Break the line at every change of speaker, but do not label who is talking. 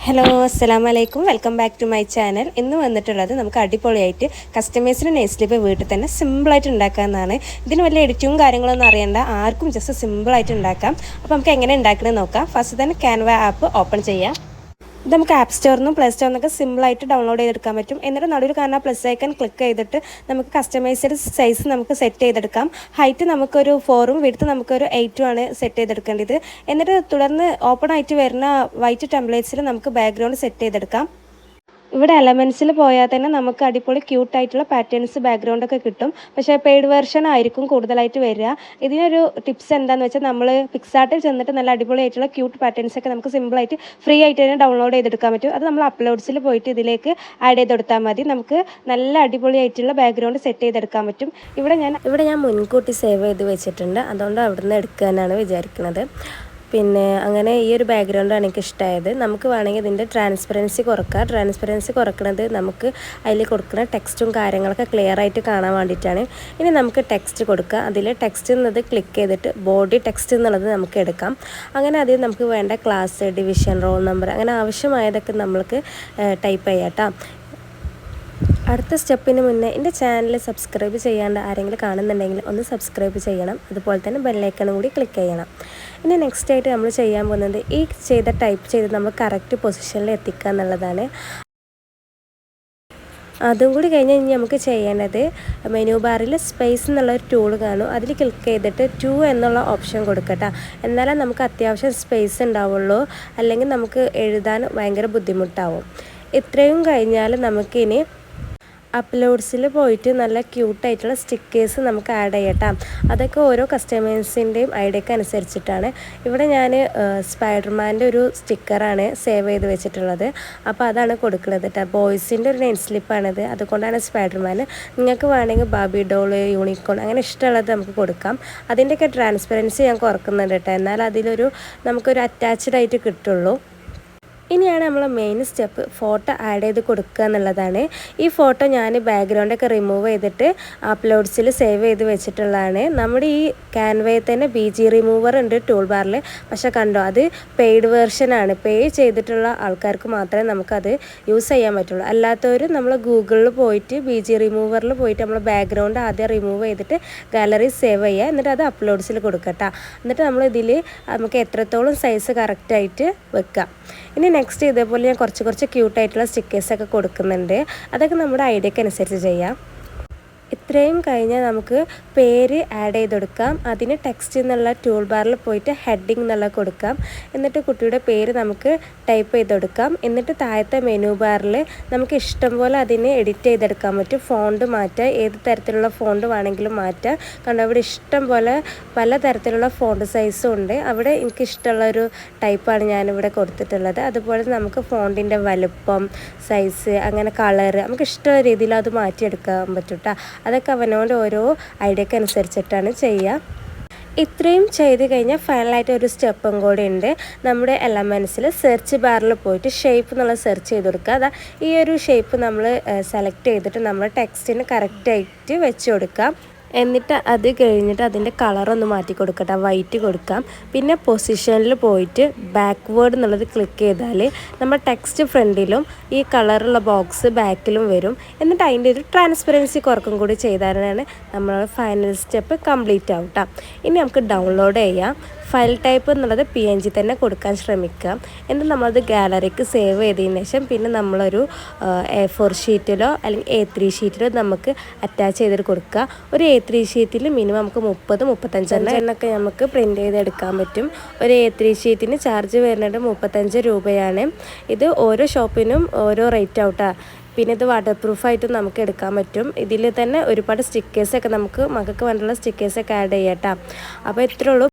Hello അസ്സലാമലൈക്കും welcome back to my channel. ഇന്ന് വന്നിട്ടുള്ളത് നമുക്ക് അടിപൊളിയായിട്ട് കസ്റ്റമൈസ്ഡ് നെയിൽ സ്ലിപ്പ് വീട്ടിൽ തന്നെ സിമ്പിളായിട്ട് ഉണ്ടാക്കാമെന്നാണ്. ഇതിന് വലിയ എഡിറ്റിങ്ങും കാര്യങ്ങളൊന്നും അറിയണ്ട, ആർക്കും ജസ്റ്റ് സിമ്പിളായിട്ട് ഉണ്ടാക്കാം. അപ്പോൾ നമുക്ക് എങ്ങനെ ഉണ്ടാക്കണമെന്ന് നോക്കാം. ഫസ്റ്റ് തന്നെ ക്യാൻവ ആപ്പ് ഓപ്പൺ ചെയ്യാം. ഇത് നമുക്ക് ആപ്പ് സ്റ്റോറിൽ നിന്നും പ്ലേ സ്റ്റോറിൽ നിന്നൊക്കെ സിമ്പിളായിട്ട് ഡൗൺലോഡ് ചെയ്തെടുക്കാൻ പറ്റും. എന്നിട്ട് നടുവിൽ കാണുന്ന പ്ലസ് ഐക്കൺ ക്ലിക്ക് ചെയ്തിട്ട് നമുക്ക് കസ്റ്റമൈസ്ഡ് സൈസ് നമുക്ക് സെറ്റ് ചെയ്തെടുക്കാം. ഹൈറ്റ് നമുക്കൊരു 4ഉം വിഡ്ത്ത് നമുക്കൊരു 8ഉം ആണ് സെറ്റ് ചെയ്തെടുക്കേണ്ടത്. എന്നിട്ട് തുടർന്ന് ഓപ്പൺ ആയിട്ട് വരുന്ന വൈറ്റ് ടെംപ്ലേറ്റ്സിൽ നമുക്ക് ബാക്ക്ഗ്രൗണ്ട് സെറ്റ് ചെയ്തെടുക്കാം. ഇവിടെ എലമെൻസിൽ പോയാൽ തന്നെ നമുക്ക് അടിപൊളി ക്യൂട്ടായിട്ടുള്ള പാറ്റേൺസ് ബാക്ക്ഗ്രൗണ്ടൊക്കെ കിട്ടും. പക്ഷേ പെയ്ഡ് വെർഷൻ ആയിരിക്കും കൂടുതലായിട്ട് വരിക. ഇതിനൊരു ടിപ്സ് എന്താണെന്ന് വെച്ചാൽ നമ്മൾ പിക്സാർട്ടിൽ ചെന്നിട്ട് നല്ല അടിപൊളിയായിട്ടുള്ള ക്യൂട്ട് പാറ്റേൺസൊക്കെ നമുക്ക് സിമ്പിളായിട്ട് ഫ്രീ ആയിട്ട് തന്നെ ഡൗൺലോഡ് ചെയ്തെടുക്കാൻ പറ്റും. അത് നമ്മൾ അപ്ലോഡ്സിൽ പോയിട്ട് ഇതിലേക്ക് ആഡ് ചെയ്തെടുത്താൽ മതി. നമുക്ക് നല്ല അടിപൊളിയായിട്ടുള്ള ബാക്ക്ഗ്രൗണ്ട് സെറ്റ് ചെയ്തെടുക്കാൻ പറ്റും. ഇവിടെ ഞാൻ മുൻകൂട്ടി സേവ് ചെയ്ത് വെച്ചിട്ടുണ്ട്, അതുകൊണ്ട് അവിടെ നിന്ന് എടുക്കാനാണ് വിചാരിക്കുന്നത്. പിന്നെ അങ്ങനെ ഈ ഒരു ബാക്ക്ഗ്രൗണ്ടാണ് എനിക്ക് ഇഷ്ടമായത്. നമുക്ക് വേണമെങ്കിൽ ഇതിൻ്റെ ട്രാൻസ്പെറൻസി കുറക്കാം. ട്രാൻസ്പെറൻസി കുറക്കുന്നത് നമുക്ക് അതിൽ കൊടുക്കുന്ന ടെക്സ്റ്റും കാര്യങ്ങളൊക്കെ ക്ലിയർ ആയിട്ട് കാണാൻ വേണ്ടിയിട്ടാണ്. ഇനി നമുക്ക് ടെക്സ്റ്റ് കൊടുക്കുക. അതിൽ ടെക്സ്റ്റ് എന്നത് ക്ലിക്ക് ചെയ്തിട്ട് ബോഡി ടെക്സ്റ്റ് എന്നുള്ളത് നമുക്ക് എടുക്കാം. അങ്ങനെ അതിൽ നമുക്ക് വേണ്ട ക്ലാസ്, ഡിവിഷൻ, റോൾ നമ്പർ അങ്ങനെ ആവശ്യമായതൊക്കെ നമ്മൾക്ക് ടൈപ്പ് ചെയ്യാം കേട്ടോ. അടുത്ത സ്റ്റെപ്പിന് മുന്നേ എൻ്റെ ചാനൽ സബ്സ്ക്രൈബ് ചെയ്യാണ്ട് ആരെങ്കിലും കാണുന്നുണ്ടെങ്കിൽ ഒന്ന് സബ്സ്ക്രൈബ് ചെയ്യണം. അതുപോലെ തന്നെ ബെല്ലൈക്കണും കൂടി ക്ലിക്ക് ചെയ്യണം. ഇനി നെക്സ്റ്റ് ആയിട്ട് നമ്മൾ ചെയ്യാൻ പോകുന്നത് ഈ ടൈപ്പ് ചെയ്ത് നമ്മൾ കറക്റ്റ് പൊസിഷനിൽ എത്തിക്കുക എന്നുള്ളതാണ്. അതും കൂടി കഴിഞ്ഞ് നമുക്ക് ചെയ്യേണ്ടത് മെനു ബാറിൽ സ്പേസ് എന്നുള്ളൊരു ടൂൾ കാണും. അതിൽ ക്ലിക്ക് ചെയ്തിട്ട് 2 എന്നുള്ള ഓപ്ഷൻ കൊടുക്കട്ടെ. എന്നാലേ നമുക്ക് അത്യാവശ്യം സ്പേസ് ഉണ്ടാവുള്ളൂ, അല്ലെങ്കിൽ നമുക്ക് എഴുതാൻ ഭയങ്കര ബുദ്ധിമുട്ടാവും. ഇത്രയും കഴിഞ്ഞാൽ നമുക്കിനി അപ്ലോഡ്സിൽ പോയിട്ട് നല്ല ക്യൂട്ടായിട്ടുള്ള സ്റ്റിക്കേഴ്സ് നമുക്ക് ആഡ് ചെയ്യട്ടാം. അതൊക്കെ ഓരോ കസ്റ്റമേഴ്സിൻ്റെയും ഐഡിയക്ക് അനുസരിച്ചിട്ടാണ്. ഇവിടെ ഞാൻ സ്പൈഡർമാൻ്റെ ഒരു സ്റ്റിക്കറാണ് സേവ് ചെയ്ത് വെച്ചിട്ടുള്ളത്. അപ്പോൾ അതാണ് കൊടുക്കുന്നത് കേട്ടോ. ബോയ്സിൻ്റെ ഒരു നെയിൽ സ്ലിപ്പാണിത്, അതുകൊണ്ടാണ് സ്പൈഡർമാൻ. നിങ്ങൾക്ക് വേണമെങ്കിൽ ബാബി ഡോള്, യൂണിക്കോൺ അങ്ങനെ ഇഷ്ടമുള്ളത് നമുക്ക് കൊടുക്കാം. അതിൻ്റെയൊക്കെ ട്രാൻസ്പെറൻസി ഞാൻ കുറക്കുന്നുണ്ട് കേട്ടോ, എന്നാൽ അതിലൊരു നമുക്കൊരു അറ്റാച്ച്ഡ് ആയിട്ട് കിട്ടുള്ളൂ. ഇനിയാണ് നമ്മൾ മെയിൻ സ്റ്റെപ്പ്, ഫോട്ടോ ആഡ് ചെയ്ത് കൊടുക്കുക എന്നുള്ളതാണ്. ഈ ഫോട്ടോ ഞാൻ ബാക്ക്ഗ്രൗണ്ടൊക്കെ റിമൂവ് ചെയ്തിട്ട് അപ്ലോഡ്സിൽ സേവ് ചെയ്ത് വെച്ചിട്ടുള്ളതാണ്. നമ്മുടെ ഈ ക്യാൻവയിൽ തന്നെ BG റിമൂവർ ഉണ്ട് ടൂൾ ബാറിൽ. പക്ഷേ കണ്ടോ, അത് പെയ്ഡ് വേർഷനാണ്. പേ ചെയ്തിട്ടുള്ള ആൾക്കാർക്ക് മാത്രമേ നമുക്കത് യൂസ് ചെയ്യാൻ പറ്റുള്ളൂ. അല്ലാത്തവർ നമ്മൾ ഗൂഗിളിൽ പോയിട്ട് BG റിമൂവറിൽ പോയിട്ട് നമ്മൾ ബാക്ക്ഗ്രൗണ്ട് ആദ്യം റിമൂവ് ചെയ്തിട്ട് ഗാലറി സേവ് ചെയ്യുക. എന്നിട്ട് അത് അപ്ലോഡ്സിൽ കൊടുക്കട്ടോ. എന്നിട്ട് നമ്മൾ ഇതിൽ നമുക്ക് എത്രത്തോളം സൈസ് കറക്റ്റായിട്ട് വെക്കാം. ഇനി നെക്സ്റ്റ് ഇതേപോലെ ഞാൻ കുറച്ച് ക്യൂട്ടായിട്ടുള്ള സ്റ്റിക്കേഴ്സൊക്കെ കൊടുക്കുന്നുണ്ട്. അതൊക്കെ നമ്മുടെ ഐഡിയക്ക് അനുസരിച്ച് ചെയ്യാം. ഇത്രയും കഴിഞ്ഞാൽ നമുക്ക് പേര് ആഡ് ചെയ്ത് കൊടുക്കാം. അതിന് ടെക്സ്റ്റ് എന്നുള്ള ടൂൾ ബാറിൽ പോയിട്ട് ഹെഡിങ് എന്നുള്ള കൊടുക്കാം. എന്നിട്ട് കുട്ടിയുടെ പേര് നമുക്ക് ടൈപ്പ് ചെയ്ത് കൊടുക്കാം. എന്നിട്ട് താഴത്തെ മെനു ബാറിൽ നമുക്ക് ഇഷ്ടം പോലെ അതിനെ എഡിറ്റ് ചെയ്തെടുക്കാൻ പറ്റും. ഫോണ്ട് മാറ്റാം, ഏത് തരത്തിലുള്ള ഫോണ്ട് വേണമെങ്കിലും മാറ്റാം. കാരണം അവിടെ ഇഷ്ടം പോലെ പല തരത്തിലുള്ള ഫോണ്ട് സൈസും ഉണ്ട്. അവിടെ എനിക്ക് ഇഷ്ടമുള്ളൊരു ടൈപ്പാണ് ഞാനിവിടെ കൊടുത്തിട്ടുള്ളത്. അതുപോലെ നമുക്ക് ഫോണ്ടിൻ്റെ വലുപ്പം, സൈസ്, അങ്ങനെ കളറ് നമുക്ക് ഇഷ്ടമുള്ള രീതിയിൽ അത് മാറ്റിയെടുക്കാൻ പറ്റും കേട്ടോ. അതൊക്കെ അവനോട് ഓരോ ഐഡിയക്ക് അനുസരിച്ചിട്ടാണ് ചെയ്യുക. ഇത്രയും ചെയ്ത് കഴിഞ്ഞാൽ ഫൈനലായിട്ട് ഒരു സ്റ്റെപ്പും കൂടി ഉണ്ട്. നമ്മുടെ എലമെൻസിൽ സെർച്ച് ബാറിൽ പോയിട്ട് ഷേപ്പ് എന്നുള്ള സെർച്ച് ചെയ്ത് കൊടുക്കുക. അതാ ഈ ഒരു ഷേപ്പ് നമ്മൾ സെലക്ട് ചെയ്തിട്ട് നമ്മൾ ടെക്സ്റ്റിന് കറക്റ്റായിട്ട് വെച്ച് കൊടുക്കാം. എന്നിട്ട് അത് കഴിഞ്ഞിട്ട് അതിൻ്റെ കളറൊന്ന് മാറ്റി കൊടുക്കട്ടെ, വൈറ്റ് കൊടുക്കാം. പിന്നെ പൊസിഷനിൽ പോയിട്ട് ബാക്ക്വേർഡ് എന്നുള്ളത് ക്ലിക്ക് ചെയ്താൽ നമ്മൾ ടെക്സ്റ്റ് ഫ്രണ്ടിലും ഈ കളറുള്ള ബോക്സ് ബാക്കിലും വരും. എന്നിട്ട് അതിൻ്റെ ഒരു ട്രാൻസ്പെറൻസി കുറക്കും കൂടി ചെയ്താലാണ് നമ്മൾ ഫൈനൽ സ്റ്റെപ്പ് കംപ്ലീറ്റ് ആവും കേട്ടോ. ഇനി നമുക്ക് ഡൗൺലോഡ് ചെയ്യാം. ഫയൽ ടൈപ്പ് എന്നുള്ളത് PNG തന്നെ കൊടുക്കാൻ ശ്രമിക്കാം. എന്നിട്ട് നമ്മളത് ഗാലറിക്ക് സേവ് ചെയ്തതിന് ശേഷം പിന്നെ നമ്മളൊരു A4 ഷീറ്റിലോ അല്ലെങ്കിൽ A3 ഷീറ്റിലോ നമുക്ക് അറ്റാച്ച് ചെയ്തിട്ട് കൊടുക്കുക. ഒരു A3 ഷീറ്റിൽ മിനിമം നമുക്ക് 30-35 എണ്ണൊക്കെ നമുക്ക് പ്രിൻറ്റ് ചെയ്തെടുക്കാൻ പറ്റും. ഒരു A3 ഷീറ്റിന് ചാർജ് വരുന്നത് 35 രൂപയാണ്. ഇത് ഓരോ ഷോപ്പിനും ഓരോ റേറ്റ് ഔട്ടാ. പിന്നെ ഇത് വാട്ടർ പ്രൂഫായിട്ടും നമുക്ക് എടുക്കാൻ പറ്റും. ഇതിൽ തന്നെ ഒരുപാട് സ്റ്റിക്കേഴ്സൊക്കെ നമുക്ക് മക്കൾക്ക് വേണ്ടിയുള്ള സ്റ്റിക്കേഴ്സൊക്കെ ആഡ് ചെയ്യാം കേട്ടോ. അപ്പോൾ ഇത്രയേ ഉള്ളൂ.